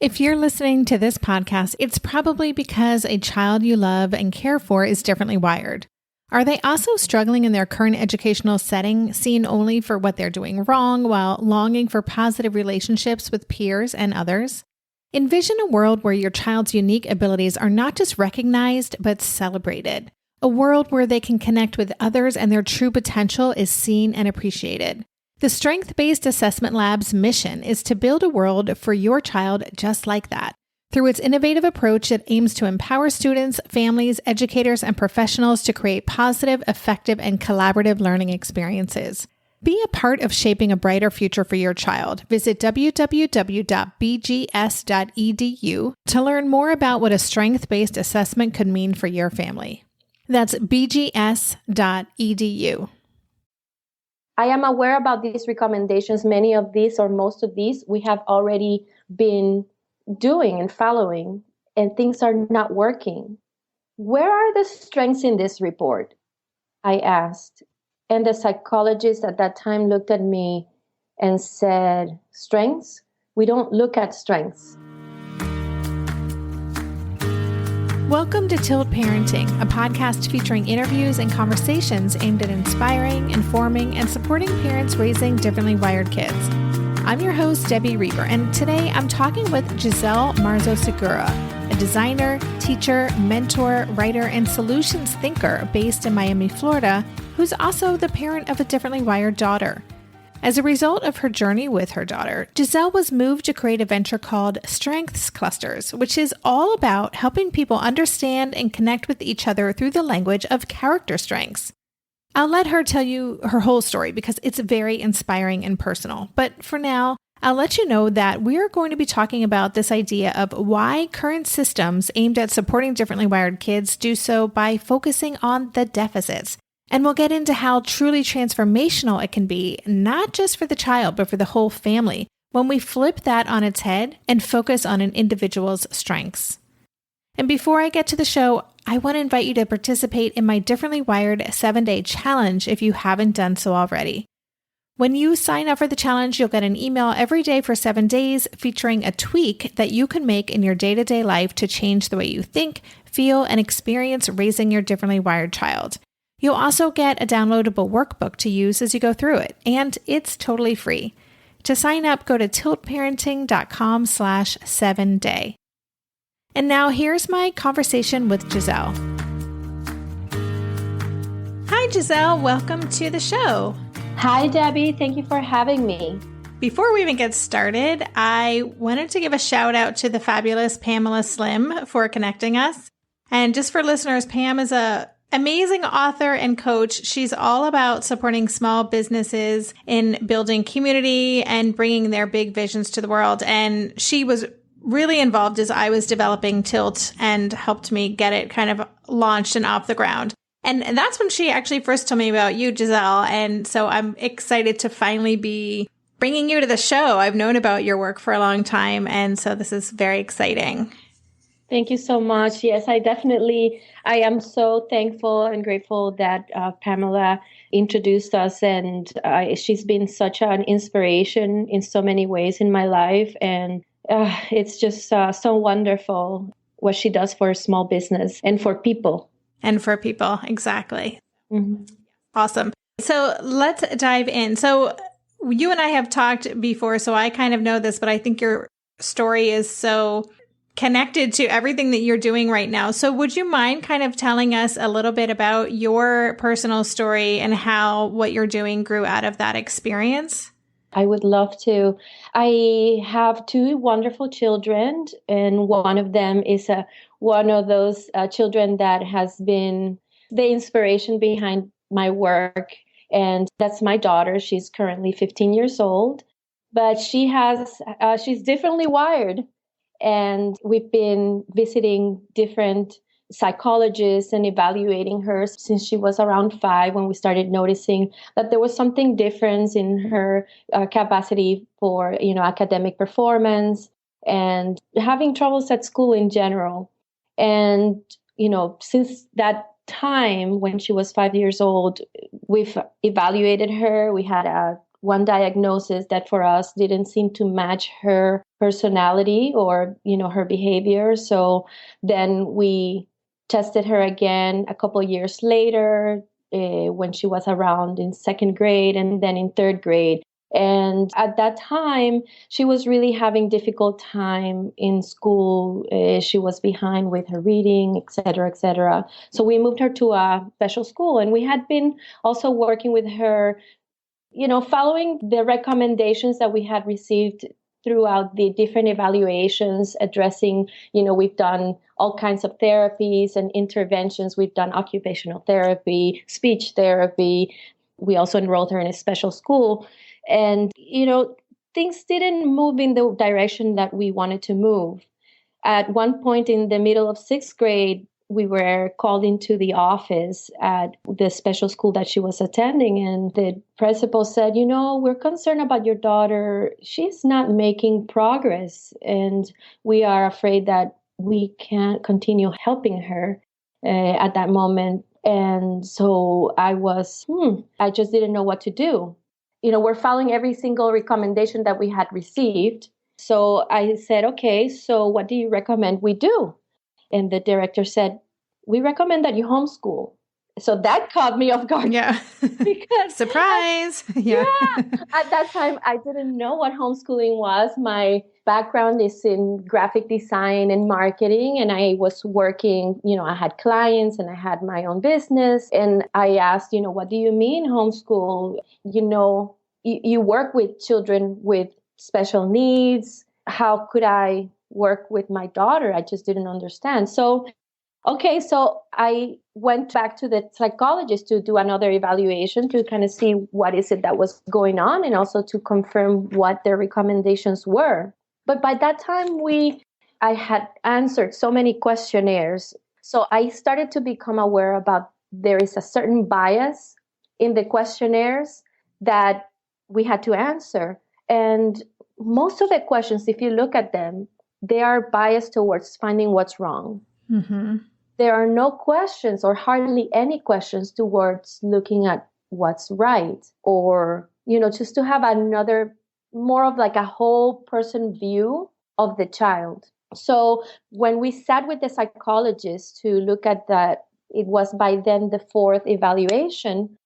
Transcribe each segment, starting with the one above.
If you're listening to this podcast, it's probably because a child you love and care for is differently wired. Are they also struggling in their current educational setting, seen only for what they're doing wrong while longing for positive relationships with peers and others? Envision a world where your child's unique abilities are not just recognized, but celebrated. A world where they can connect with others and their true potential is seen and appreciated. The Strength-Based Assessment Lab's mission is to build a world for your child just like that. Through its innovative approach, it aims to empower students, families, educators, and professionals to create positive, effective, and collaborative learning experiences. Be a part of shaping a brighter future for your child. Visit www.bgs.edu to learn more about what a strength-based assessment could mean for your family. That's bgs.edu. I am aware about these recommendations. Many of these, or most of these, we have already been doing and following, and things are not working. Where are the strengths in this report? I asked. And the psychologist at that time looked at me and said, strengths? We don't look at strengths. Welcome to Tilt Parenting, a podcast featuring interviews and conversations aimed at inspiring, informing, and supporting parents raising differently wired kids. I'm your host, Debbie Reber, and today I'm talking with Giselle Marzo Segura, a designer, teacher, mentor, writer, and solutions thinker based in Miami, Florida, who's also the parent of a differently wired daughter. As a result of her journey with her daughter, Giselle was moved to create a venture called Strengths Clusters, which is all about helping people understand and connect with each other through the language of character strengths. I'll let her tell you her whole story because it's very inspiring and personal. But for now, I'll let you know that we are going to be talking about this idea of why current systems aimed at supporting differently wired kids do so by focusing on the deficits. And we'll get into how truly transformational it can be, not just for the child, but for the whole family, when we flip that on its head and focus on an individual's strengths. And before I get to the show, I want to invite you to participate in my Differently Wired 7-Day Challenge if you haven't done so already. When you sign up for the challenge, you'll get an email every day for 7 days featuring a tweak that you can make in your day-to-day life to change the way you think, feel, and experience raising your differently wired child. You'll also get a downloadable workbook to use as you go through it, and it's totally free. To sign up, go to tiltparenting.com/7day. And now here's my conversation with Giselle. Hi, Giselle. Welcome to the show. Hi, Debbie. Thank you for having me. Before we even get started, I wanted to give a shout out to the fabulous Pamela Slim for connecting us. And just for listeners, Pam is an amazing author and coach. She's all about supporting small businesses in building community and bringing their big visions to the world. And she was really involved as I was developing Tilt and helped me get it kind of launched and off the ground. And that's when she actually first told me about you, Giselle. And so I'm excited to finally be bringing you to the show. I've known about your work for a long time. And so this is very exciting. Thank you so much. Yes, I am so thankful and grateful that Pamela introduced us. And she's been such an inspiration in so many ways in my life. And it's just so wonderful what she does for a small business and for people. And for people, exactly. Mm-hmm. Awesome. So let's dive in. So you and I have talked before, so I kind of know this, but I think your story is so connected to everything that you're doing right now. So would you mind kind of telling us a little bit about your personal story and how what you're doing grew out of that experience? I would love to. I have 2 wonderful children, and one of them is one of those children that has been the inspiration behind my work. And that's my daughter. She's currently 15 years old, but she's differently wired. And we've been visiting different psychologists and evaluating her since she was around 5, when we started noticing that there was something different in her capacity for, academic performance and having troubles at school in general. And, since that time when she was 5 years old, we've evaluated her. We had a one diagnosis that for us didn't seem to match her personality or, her behavior. So then we tested her again a couple of years later when she was around in second grade and then in third grade. And at that time, she was really having difficult time in school. She was behind with her reading, et cetera, et cetera. So we moved her to a special school, and we had been also working with her, following the recommendations that we had received throughout the different evaluations, addressing, we've done all kinds of therapies and interventions. We've done occupational therapy, speech therapy. We also enrolled her in a special school. And, things didn't move in the direction that we wanted to move. At one point in the middle of sixth grade, we were called into the office at the special school that she was attending. And the principal said, we're concerned about your daughter. She's not making progress. And we are afraid that we can't continue helping her at that moment. And so I just didn't know what to do. We're following every single recommendation that we had received. So I said, okay, so what do you recommend we do? And the director said, we recommend that you homeschool. So that caught me off guard. Yeah. Because surprise. Yeah. At that time, I didn't know what homeschooling was. My background is in graphic design and marketing. And I was working, I had clients and I had my own business. And I asked, what do you mean homeschool? You work with children with special needs. How could I work with my daughter? I just didn't understand. So I went back to the psychologist to do another evaluation to kind of see what is it that was going on and also to confirm what their recommendations were. But by that time, I had answered so many questionnaires. So I started to become aware about there is a certain bias in the questionnaires that we had to answer. And most of the questions, if you look at them, they are biased towards finding what's wrong. Mm-hmm. There are no questions or hardly any questions towards looking at what's right or, just to have another more of like a whole person view of the child. So when we sat with the psychologist to look at that, it was by then the fourth evaluation.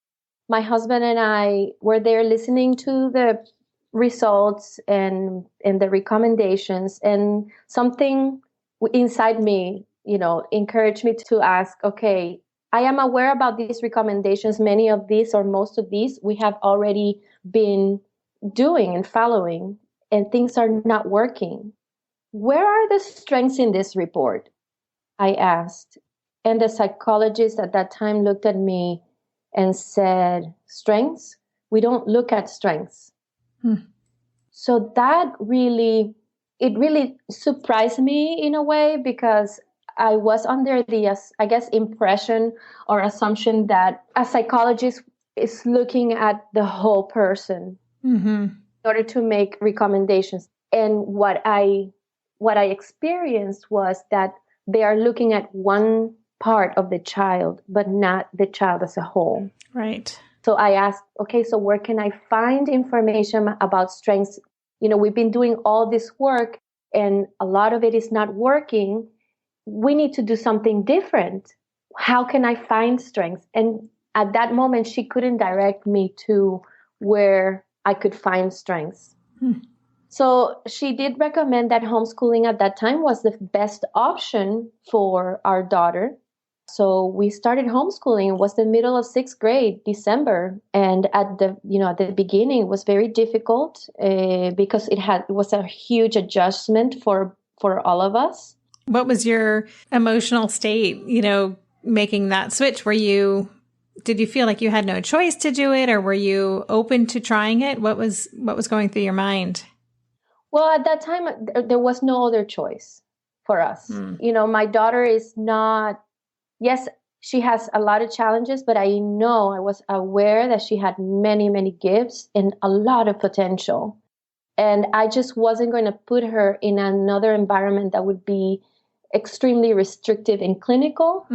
My husband and I were there listening to the results and the recommendations, and something inside me encouraged me to ask, okay, I am aware about these recommendations. Many of these or most of these we have already been doing and following, and things are not working. Where are the strengths in this report? I asked. And the psychologist at that time looked at me and said, strengths? We don't look at strengths. So that really surprised me in a way, because I was under the, I guess, impression or assumption that a psychologist is looking at the whole person in order to make recommendations. And what I experienced was that they are looking at one part of the child, but not the child as a whole. Right. So I asked, okay, so where can I find information about strengths? We've been doing all this work and a lot of it is not working. We need to do something different. How can I find strengths? And at that moment, she couldn't direct me to where I could find strengths. So she did recommend that homeschooling at that time was the best option for our daughter. So we started homeschooling. It was the middle of sixth grade, December. And at the beginning, it was very difficult because it was a huge adjustment for all of us. What was your emotional state, making that switch? Did you feel like you had no choice to do it, or were you open to trying it? What was going through your mind? Well, at that time, there was no other choice for us. My daughter is not, yes, she has a lot of challenges, but I was aware that she had many, many gifts and a lot of potential. And I just wasn't going to put her in another environment that would be extremely restrictive and clinical,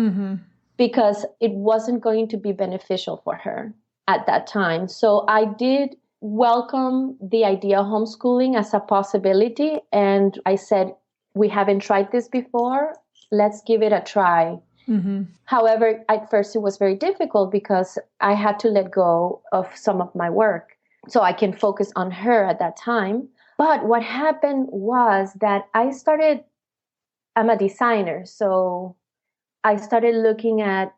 because it wasn't going to be beneficial for her at that time. So I did welcomed the idea of homeschooling as a possibility. And I said, we haven't tried this before. Let's give it a try. Mm-hmm. However, at first it was very difficult because I had to let go of some of my work so I can focus on her at that time. But what happened was that I'm a designer. So I started looking at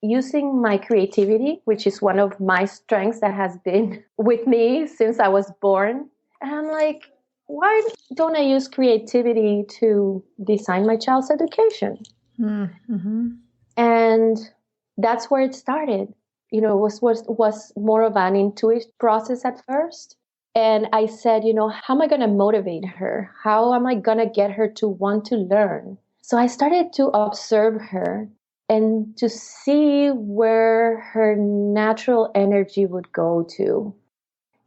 using my creativity, which is one of my strengths that has been with me since I was born. And I'm like, why don't I use creativity to design my child's education? Mm-hmm. And that's where it started. It was more of an intuitive process at first. And I said, how am I going to motivate her? How am I going to get her to want to learn? So I started to observe her and to see where her natural energy would go to,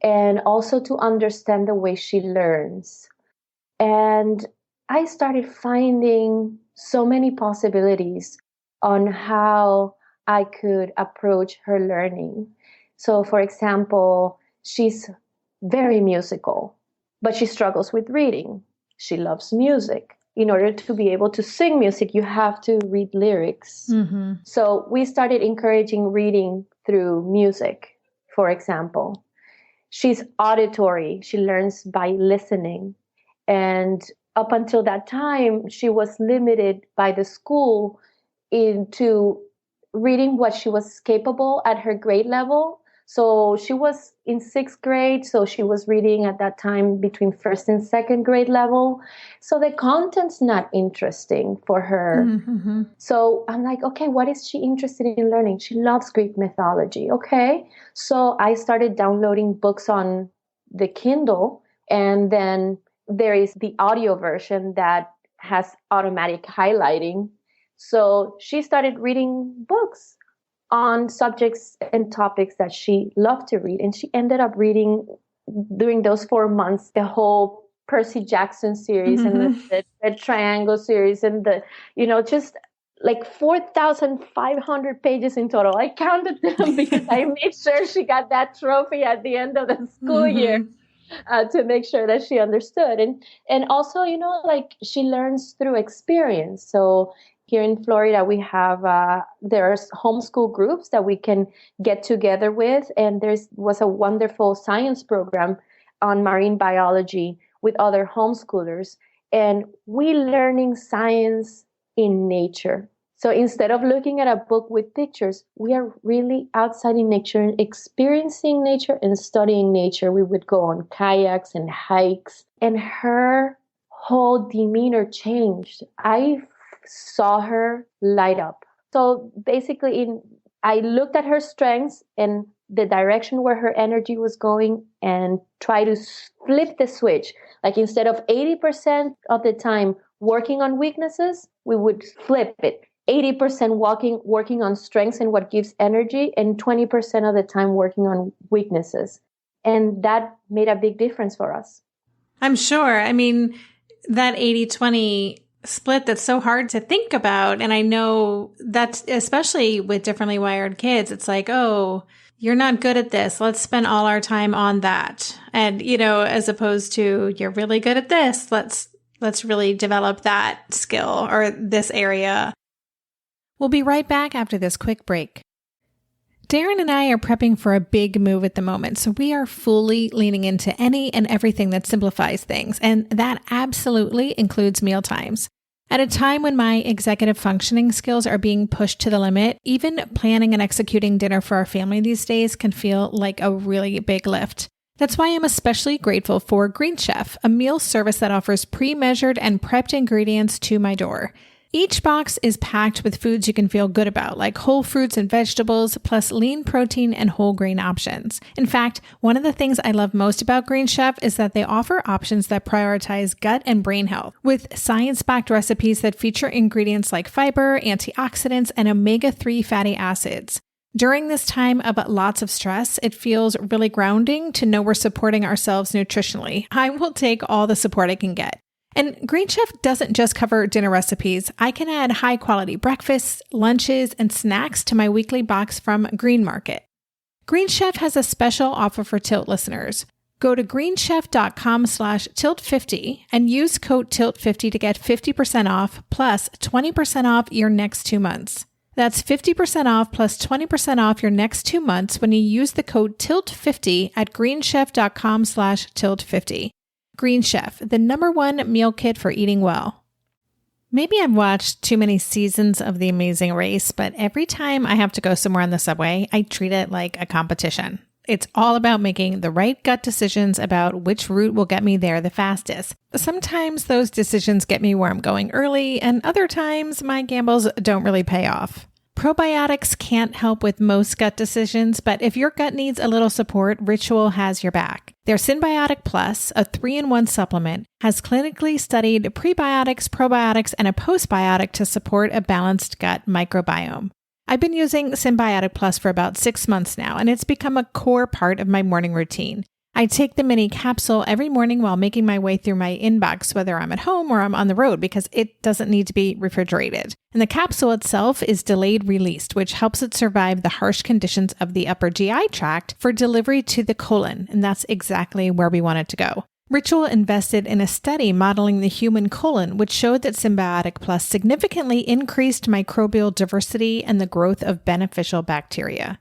and also to understand the way she learns. And I started finding so many possibilities on how I could approach her learning. So, for example, she's very musical, but she struggles with reading. She loves music. In order to be able to sing music, you have to read lyrics. Mm-hmm. So we started encouraging reading through music, for example. She's auditory. She learns by listening. And up until that time, she was limited by the school into reading what she was capable at her grade level. So she was in 6th grade, so she was reading at that time between 1st and 2nd grade level. So the content's not interesting for her. Mm-hmm. So I'm like, okay, what is she interested in learning? She loves Greek mythology. Okay. So I started downloading books on the Kindle, and then there is the audio version that has automatic highlighting. So she started reading books on subjects and topics that she loved to read. And she ended up reading, during those 4 months, the whole Percy Jackson series and the Triangle series and just like 4,500 pages in total. I counted them because I made sure she got that trophy at the end of the school year. To make sure that she understood. And also, she learns through experience. So here in Florida, we have, there's homeschool groups that we can get together with. And was a wonderful science program on marine biology with other homeschoolers. And we learning science in nature. So instead of looking at a book with pictures, we are really outside in nature and experiencing nature and studying nature. We would go on kayaks and hikes, and her whole demeanor changed. I saw her light up. So basically, I looked at her strengths and the direction where her energy was going and try to flip the switch. Like instead of 80% of the time working on weaknesses, we would flip it. 80% working on strengths and what gives energy, and 20% of the time working on weaknesses. And that made a big difference for us. I'm sure. I mean, that 80-20 split, that's so hard to think about. And I know that's especially with differently wired kids, it's like, oh, you're not good at this. Let's spend all our time on that. And, as opposed to you're really good at this. Let's really develop that skill or this area. We'll be right back after this quick break. Darren and I are prepping for a big move at the moment, so we are fully leaning into any and everything that simplifies things, and that absolutely includes mealtimes. At a time when my executive functioning skills are being pushed to the limit, even planning and executing dinner for our family these days can feel like a really big lift. That's why I'm especially grateful for Green Chef, a meal service that offers pre-measured and prepped ingredients to my door. Each box is packed with foods you can feel good about, like whole fruits and vegetables, plus lean protein and whole grain options. In fact, one of the things I love most about Green Chef is that they offer options that prioritize gut and brain health, with science-backed recipes that feature ingredients like fiber, antioxidants, and omega-3 fatty acids. During this time of lots of stress, it feels really grounding to know we're supporting ourselves nutritionally. I will take all the support I can get. And Green Chef doesn't just cover dinner recipes. I can add high-quality breakfasts, lunches, and snacks to my weekly box from Green Market. Green Chef has a special offer for Tilt listeners. Go to greenchef.com/tilt50 and use code TILT50 to get 50% off plus 20% off your next 2 months. That's 50% off plus 20% off your next 2 months when you use the code TILT50 at greenchef.com/tilt50. Green Chef, the #1 meal kit for eating well. Maybe I've watched too many seasons of The Amazing Race, but every time I have to go somewhere on the subway, I treat it like a competition. It's all about making the right gut decisions about which route will get me there the fastest. Sometimes those decisions get me where I'm going early, and other times my gambles don't really pay off. Probiotics can't help with most gut decisions, but if your gut needs a little support, Ritual has your back. Their Synbiotic Plus, a 3-in-1 supplement, has clinically studied prebiotics, probiotics, and a postbiotic to support a balanced gut microbiome. I've been using Synbiotic Plus for about 6 months now, and it's become a core part of my morning routine. I take the mini capsule every morning while making my way through my inbox, whether I'm at home or I'm on the road, because it doesn't need to be refrigerated. And the capsule itself is delayed released, which helps it survive the harsh conditions of the upper GI tract for delivery to the colon. And that's exactly where we want it to go. Ritual invested in a study modeling the human colon, which showed that Synbiotic Plus significantly increased microbial diversity and the growth of beneficial bacteria.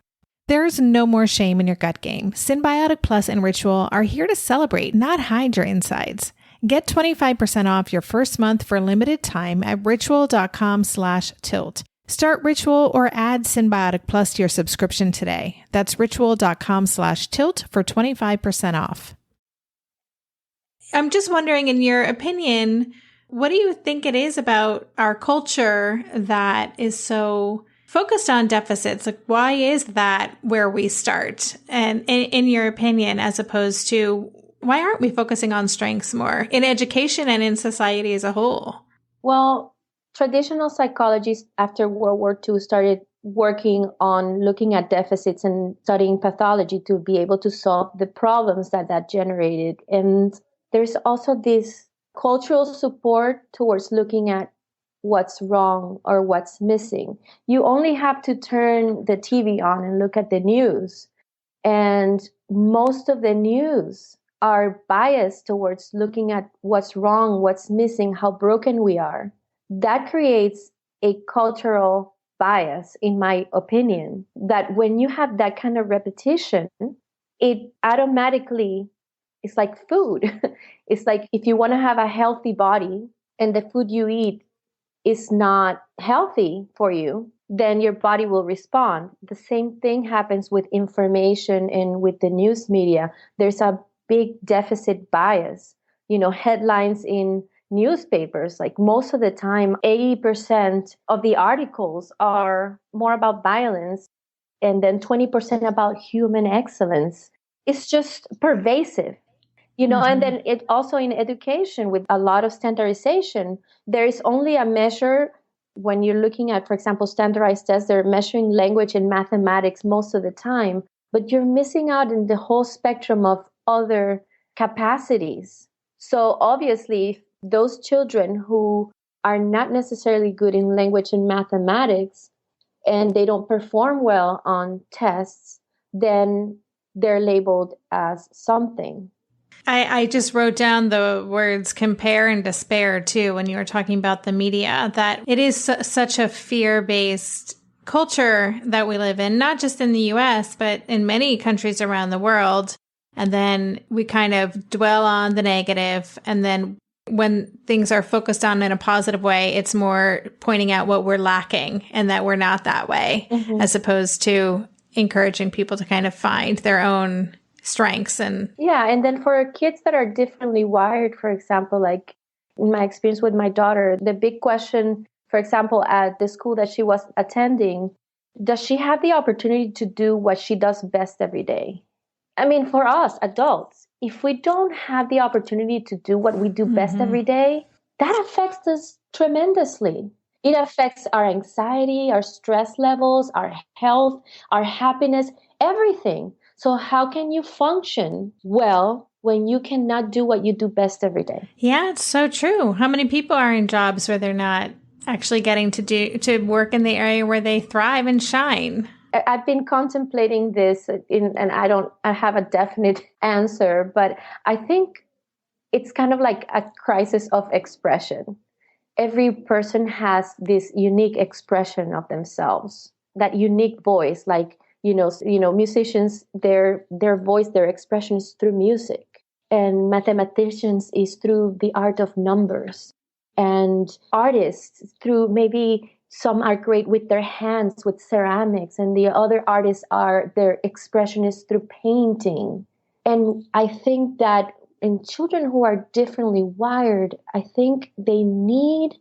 There's no more shame in your gut game. Synbiotic Plus and Ritual are here to celebrate, not hide your insides. Get 25% off your first month for a limited time at ritual.com/tilt. Start Ritual or add Synbiotic Plus to your subscription today. That's ritual.com/tilt for 25% off. I'm just wondering, in your opinion, what do you think it is about our culture that is so focused on deficits? Like, why is that where we start? And in your opinion, as opposed to, why aren't we focusing on strengths more in education and in society as a whole? Well, traditional psychologists after World War II started working on looking at deficits and studying pathology to be able to solve the problems that generated. And there's also this cultural support towards looking at what's wrong or what's missing. You only have to turn the TV on and look at the news. And most of the news are biased towards looking at what's wrong, what's missing, how broken we are. That creates a cultural bias, in my opinion, that when you have that kind of repetition, it automatically, it's like food. It's like if you want to have a healthy body and the food you eat is not healthy for you, then your body will respond. The same thing happens with information and with the news media. There's a big deficit bias. Headlines in newspapers, like most of the time, 80% of the articles are more about violence and then 20% about human excellence. It's just pervasive. And then it also in education with a lot of standardization, there is only a measure when you're looking at, for example, standardized tests, they're measuring language and mathematics most of the time, but you're missing out in the whole spectrum of other capacities. So obviously, those children who are not necessarily good in language and mathematics and they don't perform well on tests, then they're labeled as something. I just wrote down the words compare and despair too when you were talking about the media, that it is such a fear-based culture that we live in, not just in the US, but in many countries around the world. And then we kind of dwell on the negative. And then when things are focused on in a positive way, it's more pointing out what we're lacking and that we're not that way, as opposed to encouraging people to kind of find their own strengths. And then for kids that are differently wired, for example, like in my experience with my daughter, the big question, for example, at the school that she was attending, does she have the opportunity to do what she does best every day? I mean, for us adults, if we don't have the opportunity to do what we do best every day, that affects us tremendously. It affects our anxiety, our stress levels, our health, our happiness, everything. So how can you function well when you cannot do what you do best every day? Yeah, it's so true. How many people are in jobs where they're not actually getting to work in the area where they thrive and shine? I've been contemplating this and I have a definite answer, but I think it's kind of like a crisis of expression. Every person has this unique expression of themselves, that unique voice. Like, musicians, their voice, their expression is through music, and mathematicians is through the art of numbers, and artists through, maybe some are great with their hands, with ceramics, and the other artists are, their expression is through painting. And I think that in children who are differently wired, I think they need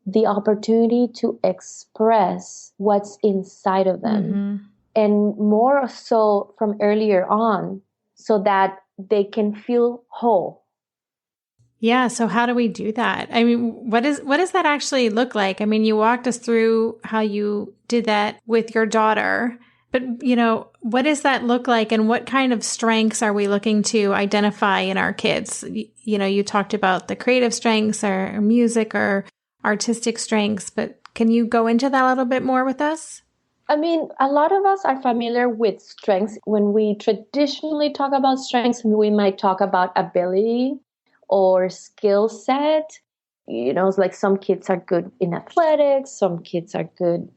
the opportunity to express what's inside of them. Mm-hmm. And more so from earlier on, so that they can feel whole. Yeah. So how do we do that? I mean, what does that actually look like? I mean, you walked us through how you did that with your daughter, but what does that look like, and what kind of strengths are we looking to identify in our kids? You talked about the creative strengths or music or artistic strengths, but can you go into that a little bit more with us? I mean, a lot of us are familiar with strengths. When we traditionally talk about strengths, we might talk about ability or skill set. It's like some kids are good in athletics, some kids are good,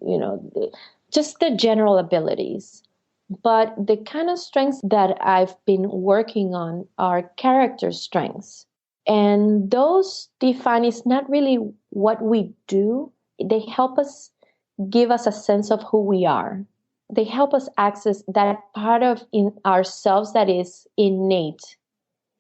just the general abilities. But the kind of strengths that I've been working on are character strengths. And those define, it's not really what we do. They help us, give us a sense of who we are. They help us access that part of in ourselves that is innate.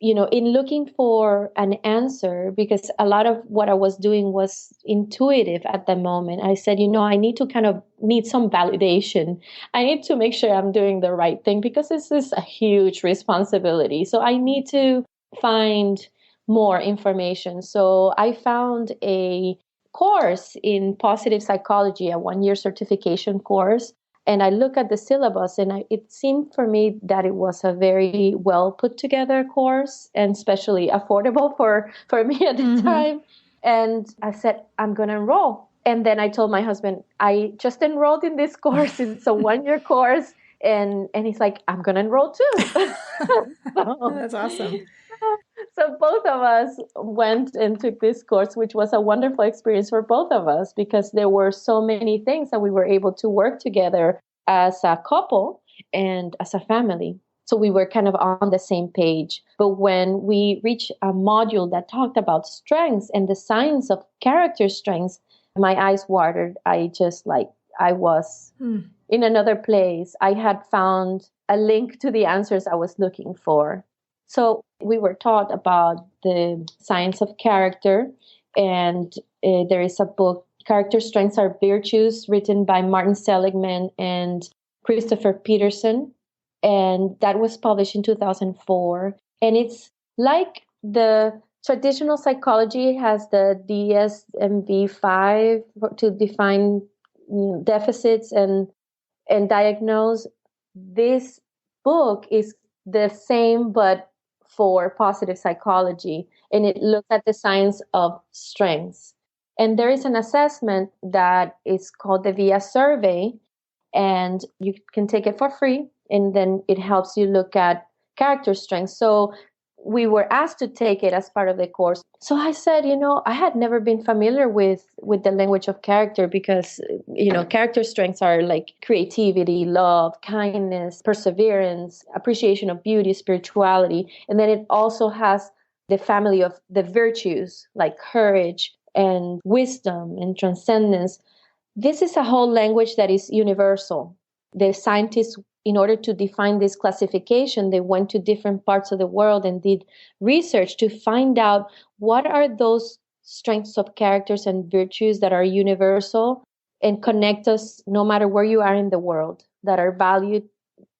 In looking for an answer, because a lot of what I was doing was intuitive at the moment, I said, I need some validation. I need to make sure I'm doing the right thing, because this is a huge responsibility. So I need to find more information. So I found a course in positive psychology, a 1-year certification course. And I look at the syllabus, and it seemed for me that it was a very well put together course, and especially affordable for me at the time. And I said, I'm going to enroll. And then I told my husband, I just enrolled in this course. It's a 1-year course. And he's like, I'm going to enroll too. That's awesome. So both of us went and took this course, which was a wonderful experience for both of us, because there were so many things that we were able to work together as a couple and as a family. So we were kind of on the same page. But when we reached a module that talked about strengths and the science of character strengths, my eyes watered. I was in another place. I had found a link to the answers I was looking for. So we were taught about the science of character, and there is a book, Character Strengths Are Virtues, written by Martin Seligman and Christopher Peterson, and that was published in 2004. And it's like the traditional psychology has the DSM-5 to define deficits and diagnose. This book is the same, but for positive psychology, and it looks at the science of strengths. And there is an assessment that is called the VIA survey, and you can take it for free, and then it helps you look at character strengths. So we were asked to take it as part of the course. So I said, I had never been familiar with the language of character, because, character strengths are like creativity, love, kindness, perseverance, appreciation of beauty, spirituality. And then it also has the family of the virtues like courage and wisdom and transcendence. This is a whole language that is universal. The scientists, in order to define this classification, they went to different parts of the world and did research to find out what are those strengths of characters and virtues that are universal and connect us no matter where you are in the world, that are valued,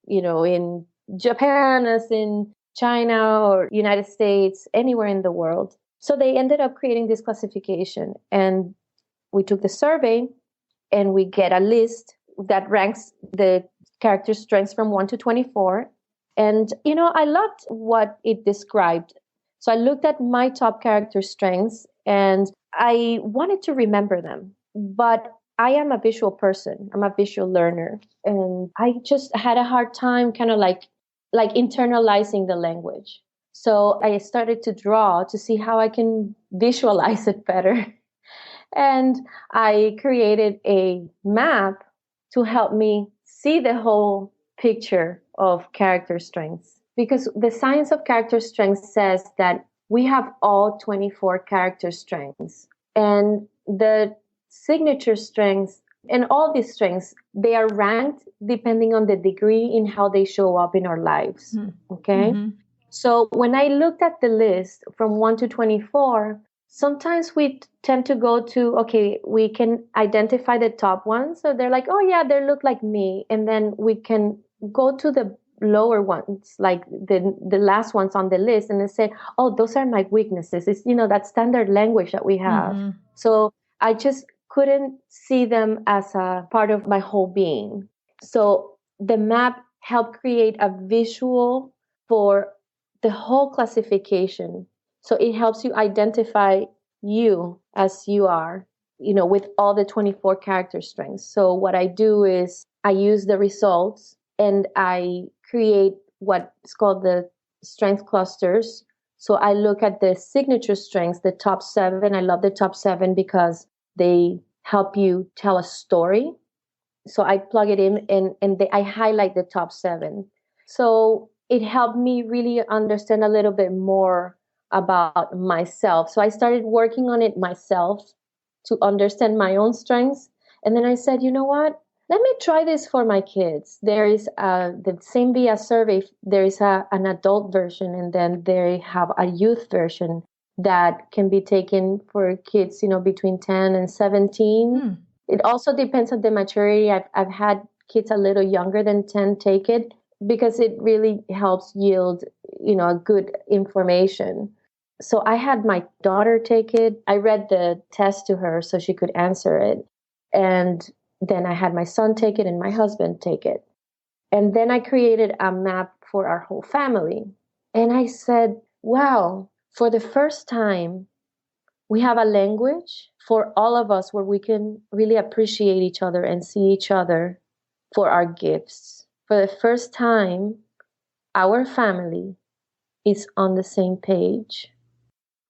in Japan as in China or United States, anywhere in the world. So they ended up creating this classification, and we took the survey and we get a list that ranks the character strengths from 1 to 24. And, I loved what it described. So I looked at my top character strengths and I wanted to remember them. But I am a visual person. I'm a visual learner. And I just had a hard time kind of like internalizing the language. So I started to draw to see how I can visualize it better. And I created a map to help me see the whole picture of character strengths. Because the science of character strengths says that we have all 24 character strengths. And the signature strengths and all these strengths, they are ranked depending on the degree in how they show up in our lives. Okay? Mm-hmm. So when I looked at the list from 1 to 24, sometimes we tend to go to, okay, we can identify the top ones. So they're like, oh yeah, they look like me. And then we can go to the lower ones, like the last ones on the list, and they say, oh, those are my weaknesses. It's, that standard language that we have. Mm-hmm. So I just couldn't see them as a part of my whole being. So the map helped create a visual for the whole classification. So it helps you identify you as you are, with all the 24 character strengths. So what I do is I use the results and I create what's called the strength clusters. So I look at the signature strengths, the top 7. I love the top 7 because they help you tell a story. So I plug it in and I highlight the top 7. So it helped me really understand a little bit more about myself. So I started working on it myself to understand my own strengths. And then I said, you know what? Let me try this for my kids. There is the same via survey. There is an adult version, and then they have a youth version that can be taken for kids, between 10 and 17. It also depends on the maturity. I've had kids a little younger than 10 take it because it really helps yield, a good information. So I had my daughter take it. I read the test to her so she could answer it. And then I had my son take it and my husband take it. And then I created a map for our whole family. And I said, wow, for the first time, we have a language for all of us where we can really appreciate each other and see each other for our gifts. For the first time, our family is on the same page.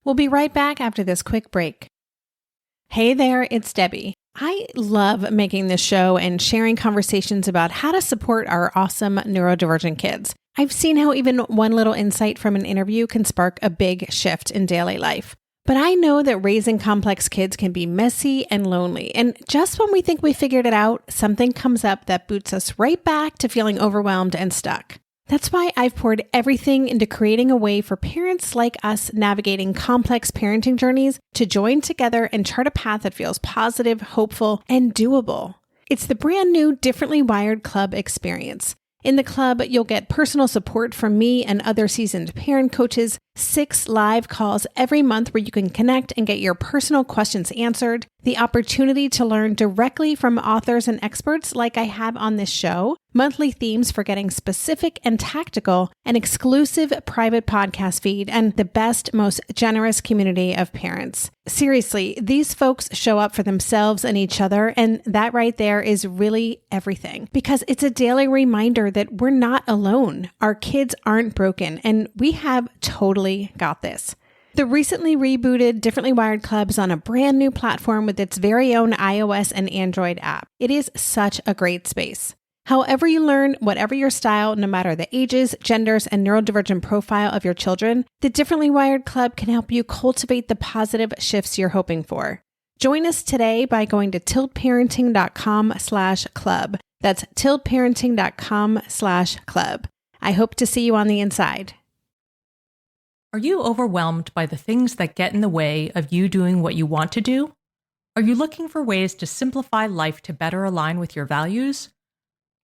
We'll be right back after this quick break. Hey there, it's Debbie. I love making this show and sharing conversations about how to support our awesome neurodivergent kids. I've seen how even one little insight from an interview can spark a big shift in daily life. But I know that raising complex kids can be messy and lonely. And just when we think we figured it out, something comes up that boots us right back to feeling overwhelmed and stuck. That's why I've poured everything into creating a way for parents like us navigating complex parenting journeys to join together and chart a path that feels positive, hopeful, and doable. It's the brand new Differently Wired Club experience. In the club, you'll get personal support from me and other seasoned parent coaches, 6 live calls every month where you can connect and get your personal questions answered, the opportunity to learn directly from authors and experts like I have on this show, monthly themes for getting specific and tactical, an exclusive private podcast feed, and the best, most generous community of parents. Seriously, these folks show up for themselves and each other, and that right there is really everything, because it's a daily reminder that we're not alone. Our kids aren't broken, and we have totally got this. The recently rebooted Differently Wired Club is on a brand new platform with its very own iOS and Android app. It is such a great space. However you learn, whatever your style, no matter the ages, genders, and neurodivergent profile of your children, the Differently Wired Club can help you cultivate the positive shifts you're hoping for. Join us today by going to tiltparenting.com/club. That's tiltparenting.com/club. I hope to see you on the inside. Are you overwhelmed by the things that get in the way of you doing what you want to do? Are you looking for ways to simplify life to better align with your values?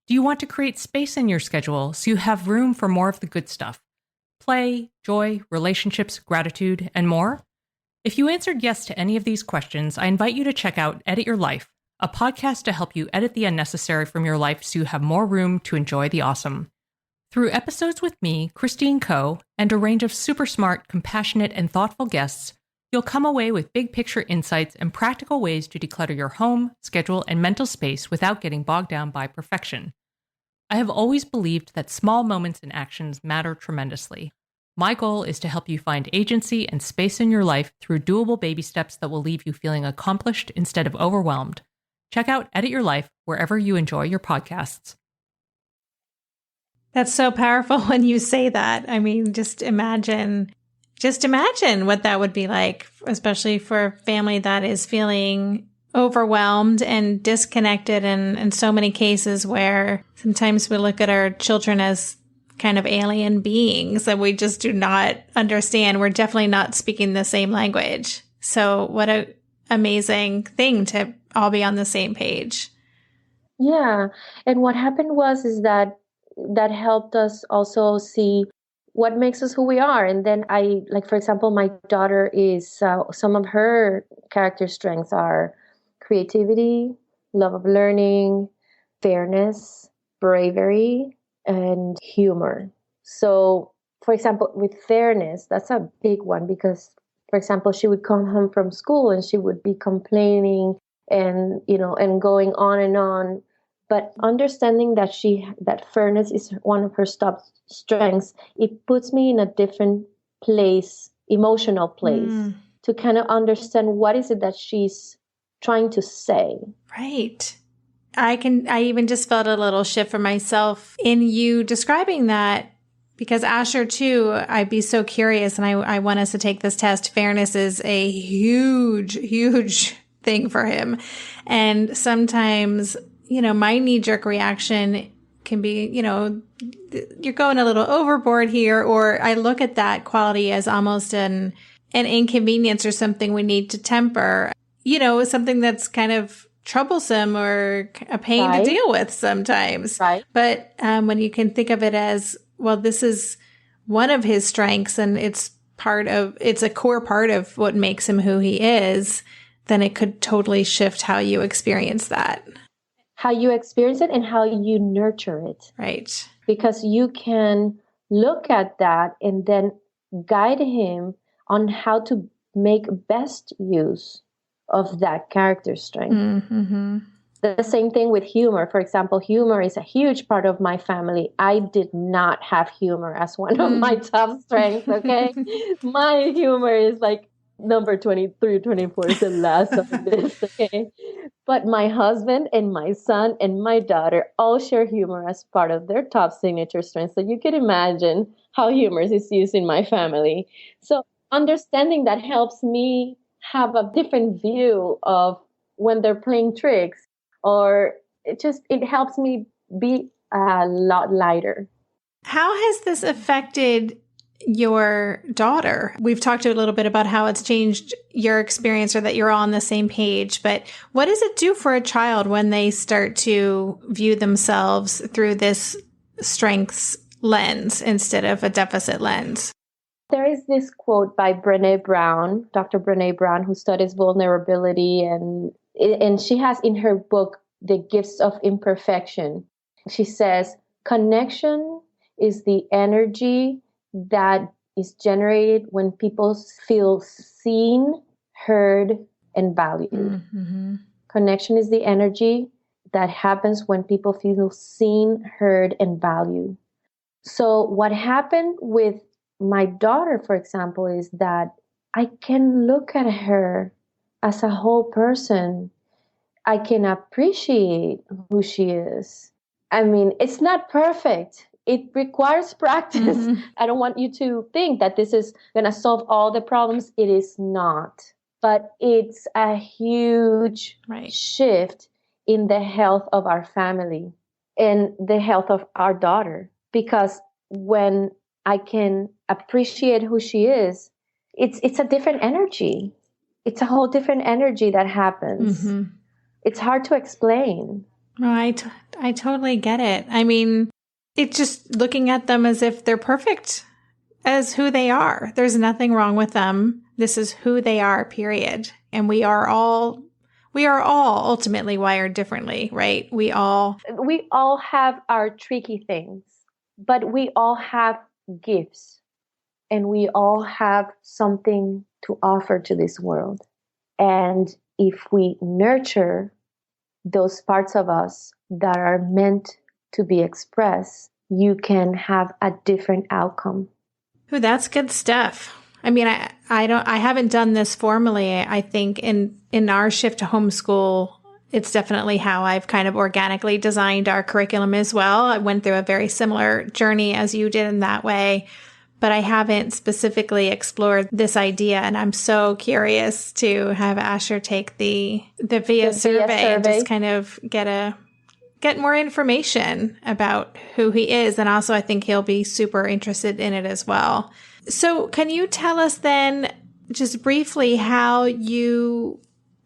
Do you want to create space in your schedule so you have room for more of the good stuff? Play, joy, relationships, gratitude, and more? If you answered yes to any of these questions, I invite you to check out Edit Your Life, a podcast to help you edit the unnecessary from your life so you have more room to enjoy the awesome. Through episodes with me, Christine Coe, and a range of super smart, compassionate, and thoughtful guests, You'll come away with big picture insights and practical ways to declutter your home, schedule, and mental space without getting bogged down by perfection. I have always believed that small moments and actions matter tremendously. My goal is to help you find agency and space in your life through doable baby steps that will leave you feeling accomplished instead of overwhelmed. Check out Edit Your Life wherever you enjoy your podcasts. That's so powerful when you say that. I mean, just imagine what that would be like, especially for a family that is feeling overwhelmed and disconnected, and in so many cases where sometimes we look at our children as kind of alien beings that we just do not understand. We're definitely not speaking the same language. So what an amazing thing to all be on the same page. Yeah. And what happened is that helped us also see what makes us who we are. And then for example, my daughter is, some of her character strengths are creativity, love of learning, fairness, bravery, and humor. So, for example, with fairness, that's a big one because, for example, she would come home from school and she would be complaining and going on and on. But understanding that fairness is one of her top strengths, it puts me in a different place, emotional place, to kind of understand what is it that she's trying to say. Right. I even just felt a little shift for myself in you describing that, because Asher too, I'd be so curious, and I want us to take this test. Fairness is a huge, huge thing for him. And sometimes, my knee-jerk reaction can be, you're going a little overboard here, or I look at that quality as almost an inconvenience or something we need to temper, something that's kind of troublesome or a pain to deal with sometimes. Right. But when you can think of it as, well, this is one of his strengths and it's a core part of what makes him who he is, then it could totally shift how you experience that. How you experience it and how you nurture it. Right. Because you can look at that and then guide him on how to make best use of that character strength. Mm-hmm. The same thing with humor. For example, humor is a huge part of my family. I did not have humor as one of my top strengths, okay? My humor is like number 23, 24 is the last of this, okay? But my husband and my son and my daughter all share humor as part of their top signature strengths. So you can imagine how humor is used in my family. So understanding that helps me have a different view of when they're playing tricks, or it helps me be a lot lighter. How has this affected your daughter? We've talked a little bit about how it's changed your experience, or that you're all on the same page, but what does it do for a child when they start to view themselves through this strengths lens instead of a deficit lens? There is this quote by Brené Brown, Dr. Brené Brown, who studies vulnerability, and she has in her book, The Gifts of Imperfection, she says, connection is the energy that is generated when people feel seen, heard, and valued. Mm-hmm. Connection is the energy that happens when people feel seen, heard, and valued. So what happened with my daughter, for example, is that I can look at her as a whole person. I can appreciate who she is. I mean, it's not perfect. It requires practice. Mm-hmm. I don't want you to think that this is going to solve all the problems. It is not. But it's a huge shift in the health of our family and the health of our daughter. Because when I can appreciate who she is, it's a different energy. It's a whole different energy that happens. Mm-hmm. It's hard to explain. No, I totally get it. I mean, it's just looking at them as if they're perfect as who they are. There's nothing wrong with them. This is who they are, period. And we are all ultimately wired differently, right? We all have our tricky things, but we all have gifts, and we all have something to offer to this world. And if we nurture those parts of us that are meant to be expressed, you can have a different outcome. Ooh, that's good stuff. I mean, I haven't done this formally. I think in our shift to homeschool, it's definitely how I've kind of organically designed our curriculum as well. I went through a very similar journey as you did in that way, but I haven't specifically explored this idea. And I'm so curious to have Asher take the VIA survey and just kind of get more information about who he is. And also, I think he'll be super interested in it as well. So can you tell us then just briefly how you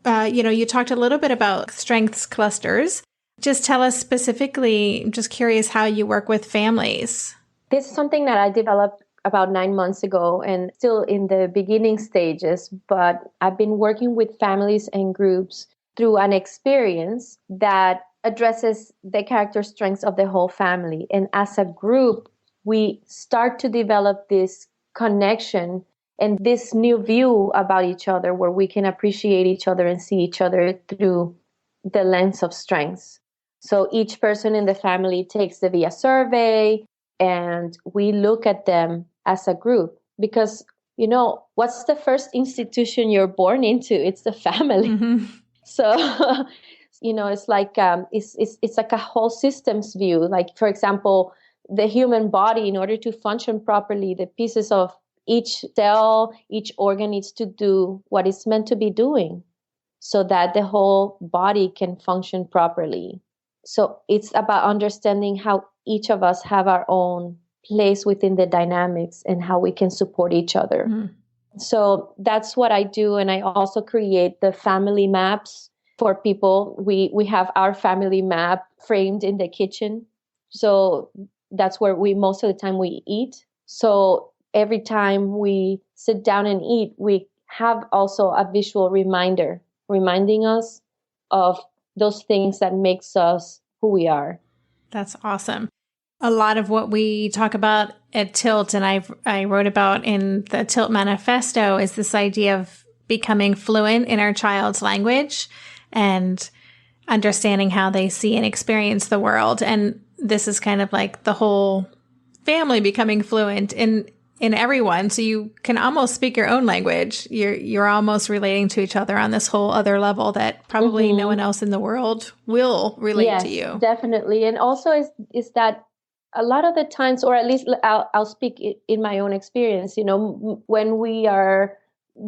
talked a little bit about strengths clusters. Just tell us specifically, I'm just curious how you work with families. This is something that I developed about 9 months ago and still in the beginning stages, but I've been working with families and groups through an experience that addresses the character strengths of the whole family. And as a group, we start to develop this connection and this new view about each other where we can appreciate each other and see each other through the lens of strengths. So each person in the family takes the VIA survey and we look at them as a group because, what's the first institution you're born into? It's the family. Mm-hmm. So, it's like it's like a whole systems view. Like, for example, the human body, in order to function properly, the pieces of each cell, each organ needs to do what it's meant to be doing so that the whole body can function properly. So it's about understanding how each of us have our own place within the dynamics and how we can support each other. Mm. So that's what I do. And I also create the family maps for people. We have our family map framed in the kitchen. So that's where most of the time we eat. So every time we sit down and eat, we have also a visual reminder reminding us of those things that makes us who we are. That's awesome. A lot of what we talk about at Tilt, and I wrote about in the Tilt Manifesto, is this idea of becoming fluent in our child's language and understanding how they see and experience the world. And this is kind of like the whole family becoming fluent in everyone. So you can almost speak your own language. You're almost relating to each other on this whole other level that probably no one else in the world will relate to you. Definitely. And also is that a lot of the times, or at least I'll speak in my own experience, when we are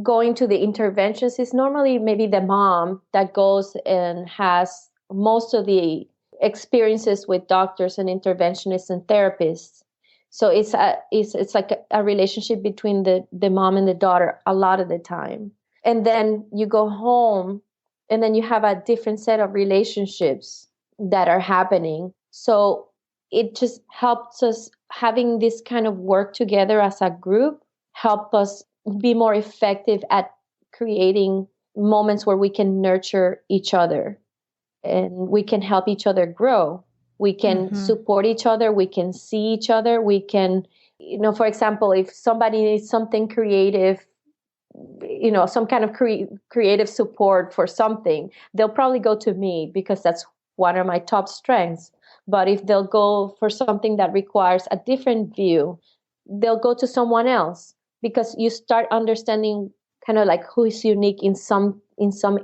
going to the interventions, it's normally maybe the mom that goes and has most of the experiences with doctors and interventionists and therapists. So it's like a relationship between the mom and the daughter a lot of the time. And then you go home and then you have a different set of relationships that are happening. So it just helps us having this kind of work together as a group, help us be more effective at creating moments where we can nurture each other and we can help each other grow. We can support each other. We can see each other. We can, for example, if somebody needs something creative, some kind of creative support for something, they'll probably go to me because that's one of my top strengths. But if they'll go for something that requires a different view, they'll go to someone else because you start understanding kind of like who is unique in some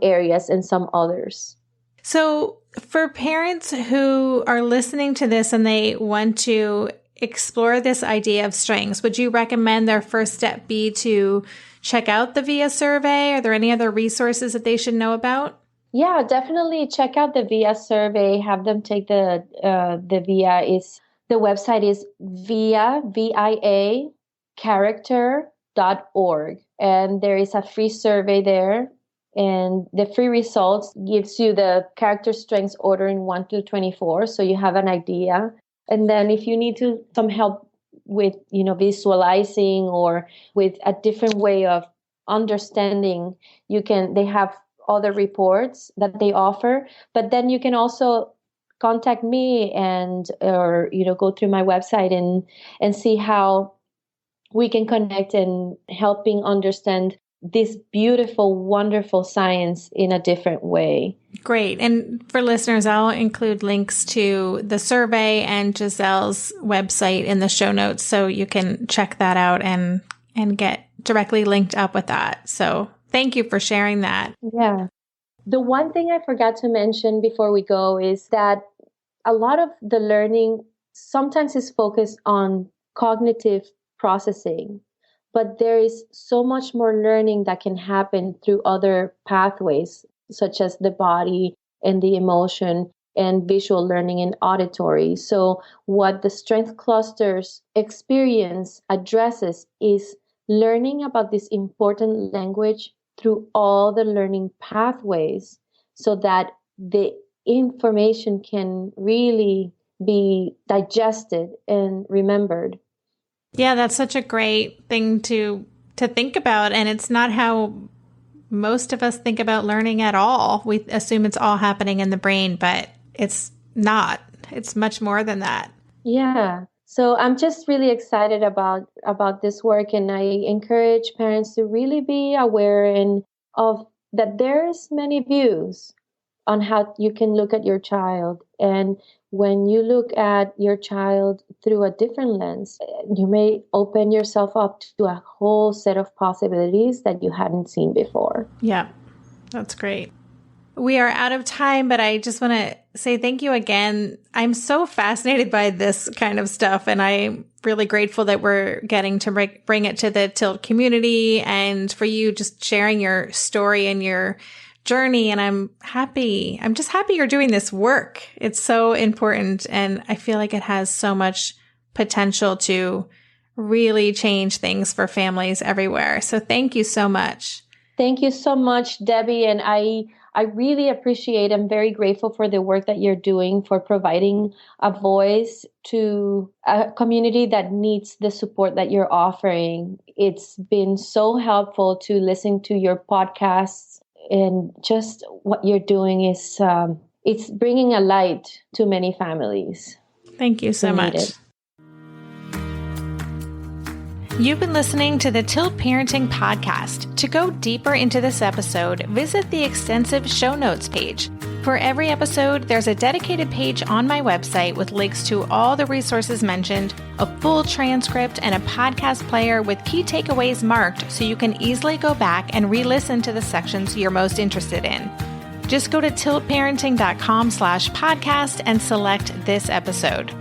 areas and some others. So for parents who are listening to this and they want to explore this idea of strengths, would you recommend their first step be to check out the VIA survey? Are there any other resources that they should know about? Yeah, definitely check out the VIA survey. Have them take the VIA. The website is VIA character.org. And there is a free survey there. And the free results gives you the character strengths ordering 1 through 24. So you have an idea. And then if you need some help with, visualizing or with a different way of understanding, they have other reports that they offer. But then you can also contact me or go through my website and see how we can connect and helping understand this beautiful, wonderful science in a different way. Great. And for listeners, I'll include links to the survey and Giselle's website in the show notes so you can check that out and get directly linked up with that. So thank you for sharing that. Yeah. The one thing I forgot to mention before we go is that a lot of the learning sometimes is focused on cognitive processing, but there is so much more learning that can happen through other pathways, such as the body and the emotion and visual learning and auditory. So what the strength clusters experience addresses is learning about this important language through all the learning pathways so that the information can really be digested and remembered. Yeah, that's such a great thing to think about. And it's not how most of us think about learning at all. We assume it's all happening in the brain, but it's not. It's much more than that. Yeah. So I'm just really excited about this work, and I encourage parents to really be aware of that there's many views on how you can look at your child. And when you look at your child through a different lens, you may open yourself up to a whole set of possibilities that you hadn't seen before. Yeah, that's great. We are out of time, but I just want to say thank you again. I'm so fascinated by this kind of stuff, and I'm really grateful that we're getting to bring it to the Tilt community and for you just sharing your story and your journey. And I'm just happy you're doing this work. It's so important. And I feel like it has so much potential to really change things for families everywhere. So thank you so much. Thank you so much, Debbie. And I really appreciate, I'm very grateful for the work that you're doing, for providing a voice to a community that needs the support that you're offering. It's been so helpful to listen to your podcasts, and just what you're doing is, it's bringing a light to many families. Thank you so much. You've been listening to the Tilt Parenting Podcast. To go deeper into this episode, visit the extensive show notes page. For every episode, there's a dedicated page on my website with links to all the resources mentioned, a full transcript, and a podcast player with key takeaways marked so you can easily go back and re-listen to the sections you're most interested in. Just go to tiltparenting.com/podcast and select this episode.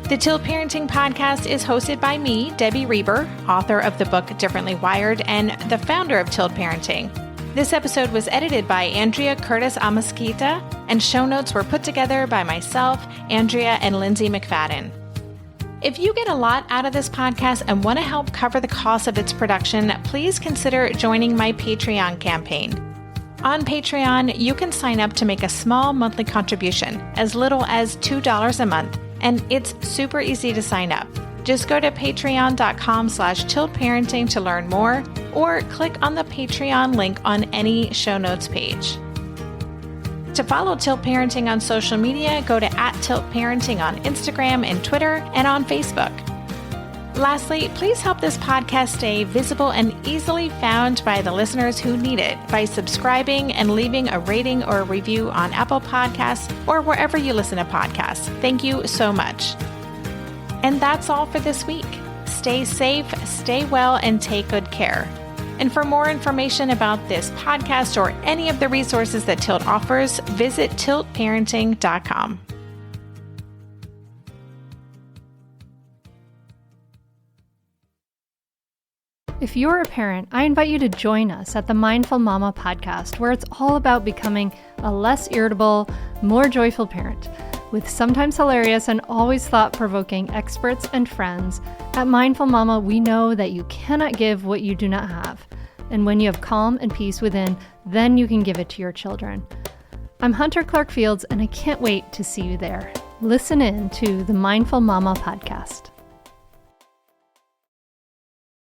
The Tilt Parenting Podcast is hosted by me, Debbie Reber, author of the book Differently Wired and the founder of Tilt Parenting. This episode was edited by Andrea Curtis Amasquita, and show notes were put together by myself, Andrea, and Lindsay McFadden. If you get a lot out of this podcast and want to help cover the cost of its production, please consider joining my Patreon campaign. On Patreon, you can sign up to make a small monthly contribution, as little as $2 a month, and it's super easy to sign up. Just go to patreon.com/tiltparenting to learn more, or click on the Patreon link on any show notes page. To follow Tilt Parenting on social media, go to @TiltParenting on Instagram and Twitter, and on Facebook. Lastly, please help this podcast stay visible and easily found by the listeners who need it by subscribing and leaving a rating or a review on Apple Podcasts or wherever you listen to podcasts. Thank you so much. And that's all for this week. Stay safe, stay well, and take good care. And for more information about this podcast or any of the resources that Tilt offers, visit tiltparenting.com. If you're a parent, I invite you to join us at the Mindful Mama podcast, where it's all about becoming a less irritable, more joyful parent. With sometimes hilarious and always thought-provoking experts and friends, at Mindful Mama, we know that you cannot give what you do not have. And when you have calm and peace within, then you can give it to your children. I'm Hunter Clark Fields, and I can't wait to see you there. Listen in to the Mindful Mama podcast.